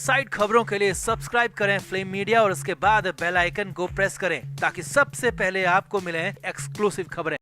Side खबरों के लिए सब्सक्राइब करें फ्लेम मीडिया और उसके बाद बेल आइकन को प्रेस करें ताकि सबसे पहले आपको मिले एक्सक्लूसिव खबरें।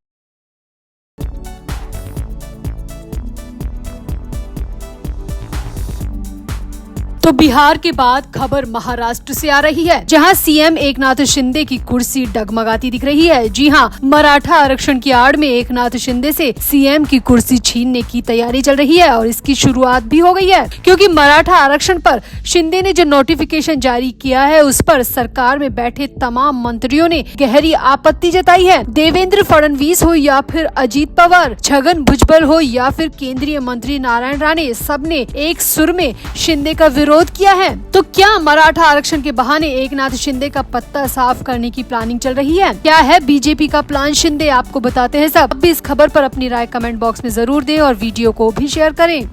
तो बिहार के बाद खबर महाराष्ट्र से आ रही है, जहां सीएम एकनाथ शिंदे की कुर्सी डगमगाती दिख रही है। जी हां, मराठा आरक्षण की आड़ में एकनाथ शिंदे से सीएम की कुर्सी छीनने की तैयारी चल रही है और इसकी शुरुआत भी हो गई है, क्योंकि मराठा आरक्षण पर शिंदे ने जो नोटिफिकेशन जारी किया है उस पर सरकार में बैठे तमाम मंत्रियों ने गहरी आपत्ति जताई है। देवेंद्र फडणवीस हो या फिर अजीत पवार, छगन भुजबल हो या फिर केंद्रीय मंत्री नारायण राणे, सबने एक सुर में शिंदे का विरोध किया है। तो क्या मराठा आरक्षण के बहाने एकनाथ शिंदे का पत्ता साफ करने की प्लानिंग चल रही है? क्या है बीजेपी का प्लान? शिंदे आपको बताते हैं सब। अब भी इस खबर पर अपनी राय कमेंट बॉक्स में जरूर दें और वीडियो को भी शेयर करें।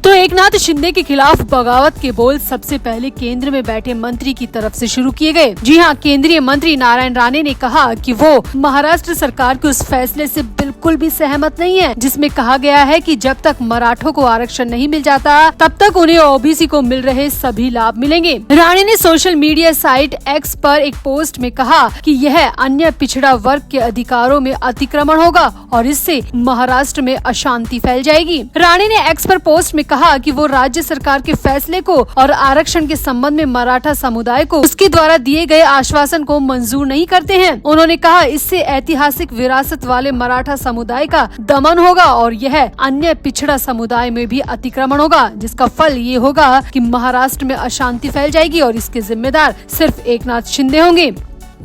तो एकनाथ शिंदे के खिलाफ बगावत के बोल सबसे पहले केंद्र में बैठे मंत्री की तरफ से शुरू किए गए। जी हां, केंद्रीय मंत्री नारायण राणे ने कहा कि वो महाराष्ट्र सरकार के उस फैसले से बिल्कुल भी सहमत नहीं है, जिसमें कहा गया है कि जब तक मराठों को आरक्षण नहीं मिल जाता तब तक उन्हें ओबीसी को मिल रहे सभी लाभ मिलेंगे। राणे ने सोशल मीडिया साइट एक्स पर एक पोस्ट में कहा कि यह अन्य पिछड़ा वर्ग के अधिकारों में अतिक्रमण होगा और इससे महाराष्ट्र में अशांति फैल जाएगी। राणे ने एक्स पर पोस्ट में कहा कि वो राज्य सरकार के फैसले को और आरक्षण के संबंध में मराठा समुदाय को उसके द्वारा दिए गए आश्वासन को मंजूर नहीं करते हैं। उन्होंने कहा इससे ऐतिहासिक विरासत वाले मराठा समुदाय का दमन होगा और यह अन्य पिछड़ा समुदाय में भी अतिक्रमण होगा, जिसका फल ये होगा कि महाराष्ट्र में अशांति फैल जाएगी और इसके जिम्मेदार सिर्फ एकनाथ शिंदे होंगे।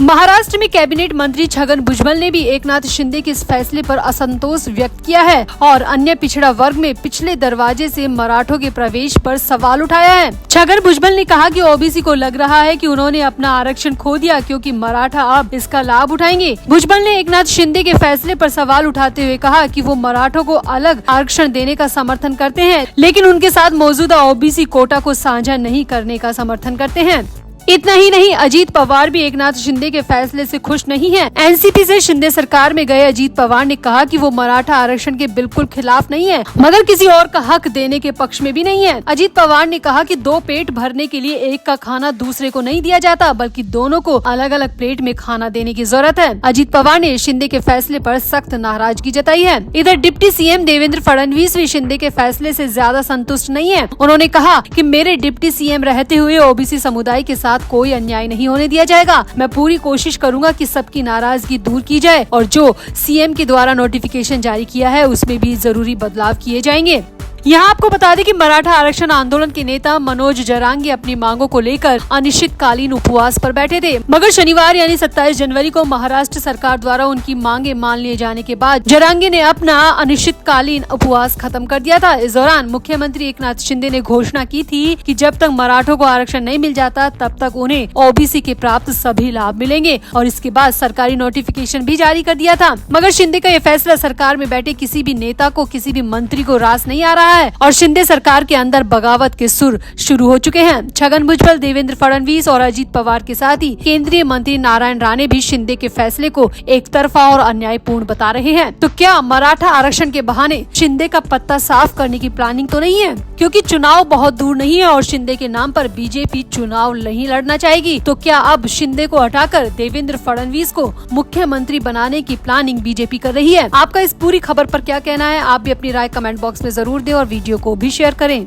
महाराष्ट्र में कैबिनेट मंत्री छगन भुजबल ने भी एकनाथ शिंदे के इस फैसले पर असंतोष व्यक्त किया है और अन्य पिछड़ा वर्ग में पिछले दरवाजे से मराठों के प्रवेश पर सवाल उठाया है। छगन भुजबल ने कहा कि ओबीसी को लग रहा है कि उन्होंने अपना आरक्षण खो दिया क्योंकि मराठा अब इसका लाभ उठाएंगे। भुजबल ने एकनाथ शिंदे के फैसले पर सवाल उठाते हुए कहा कि वो मराठों को अलग आरक्षण देने का समर्थन करते हैं, लेकिन उनके साथ मौजूदा ओबीसी कोटा को साझा नहीं करने का समर्थन करते हैं। इतना ही नहीं, अजीत पवार भी एकनाथ शिंदे के फैसले से खुश नहीं हैं। एनसीपी से शिंदे सरकार में गए अजीत पवार ने कहा कि वो मराठा आरक्षण के बिल्कुल खिलाफ नहीं है, मगर किसी और का हक देने के पक्ष में भी नहीं है। अजीत पवार ने कहा कि दो पेट भरने के लिए एक का खाना दूसरे को नहीं दिया जाता, बल्कि दोनों को अलग अलग प्लेट में खाना देने की जरूरत है। अजीत पवार ने शिंदे के फैसले पर सख्त नाराजगी जताई है। इधर डिप्टी सीएम देवेंद्र फडणवीस भी शिंदे के फैसले से ज्यादा संतुष्ट नहीं है। उन्होंने कहा कि मेरे डिप्टी सीएम रहते हुए ओबीसी समुदाय के साथ कोई अन्याय नहीं होने दिया जाएगा। मैं पूरी कोशिश करूंगा कि सबकी नाराजगी दूर की जाए और जो सीएम के द्वारा नोटिफिकेशन जारी किया है उसमें भी जरूरी बदलाव किए जाएंगे। यहाँ आपको बता दें कि मराठा आरक्षण आंदोलन के नेता मनोज जरांगे अपनी मांगों को लेकर अनिश्चितकालीन उपवास पर बैठे थे, मगर शनिवार यानी 27 जनवरी को महाराष्ट्र सरकार द्वारा उनकी मांगे मान लिए जाने के बाद जरांगे ने अपना अनिश्चितकालीन उपवास खत्म कर दिया था। इस दौरान मुख्यमंत्री एकनाथ शिंदे ने घोषणा की थी कि जब तक मराठों को आरक्षण नहीं मिल जाता तब तक उन्हें ओबीसी के प्राप्त सभी लाभ मिलेंगे और इसके बाद सरकारी नोटिफिकेशन भी जारी कर दिया था। मगर शिंदे का ये फैसला सरकार में बैठे किसी भी नेता को, किसी भी मंत्री को रास नहीं आ रहा है और शिंदे सरकार के अंदर बगावत के सुर शुरू हो चुके हैं। छगन भुजबल, देवेंद्र फडणवीस और अजीत पवार के साथ ही केंद्रीय मंत्री नारायण राणे भी शिंदे के फैसले को एक तरफा और अन्यायपूर्ण बता रहे हैं। तो क्या मराठा आरक्षण के बहाने शिंदे का पत्ता साफ करने की प्लानिंग तो नहीं है? क्योंकि चुनाव बहुत दूर नहीं है और शिंदे के नाम पर बीजेपी चुनाव नहीं लड़ना चाहेगी। तो क्या अब शिंदे को हटाकर देवेंद्र फडणवीस को मुख्यमंत्री बनाने की प्लानिंग बीजेपी कर रही है? आपका इस पूरी खबर पर क्या कहना है? आप भी अपनी राय कमेंट बॉक्स में जरूर दें और वीडियो को भी शेयर करें।